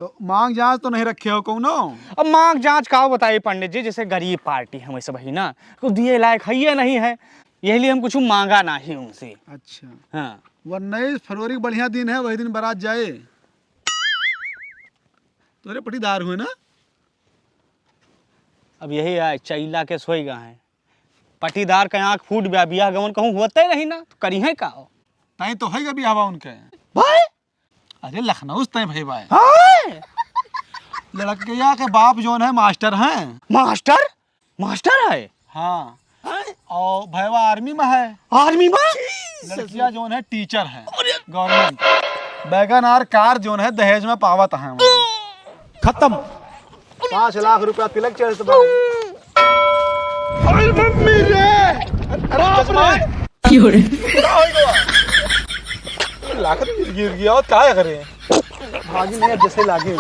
तो मांग जांच तो नहीं रखे हो कौनो? अब मांग जांच का बताइए पंडित जी, जैसे गरीब पार्टी हम सब ही ना, कुछ दिए लायक है ये नहीं है, यही लिए हम कुछ मांगा नहीं उनसे। अच्छा, हाँ 19 फरवरी बढ़िया दिन है, वही दिन बारात जाए। तोरे पटीदार हुए ना? अब यही है, चैला के सोएगा है, पटीदार के आँख फूट गया, बियाह गवन कहूँ होते नहीं ना, तो करी है का तय तो है कभी हवा उनके। भाई? अरे लखनऊ से तय भाई भाई। हाँ? लड़किया के बाप जोन है मास्टर हैं। मास्टर? मास्टर है? हाँ, और भैया आर्मी में है। आर्मी में? लड़किया जोन है टीचर है गवर्नमेंट। बैगन और कार जोन है दहेज में पावत है। खत्म। 5 लाख रुपया तिलक चढ़ तो मम्मी रे लाख गिर गया और क्या करे भागी नहीं जैसे लागे।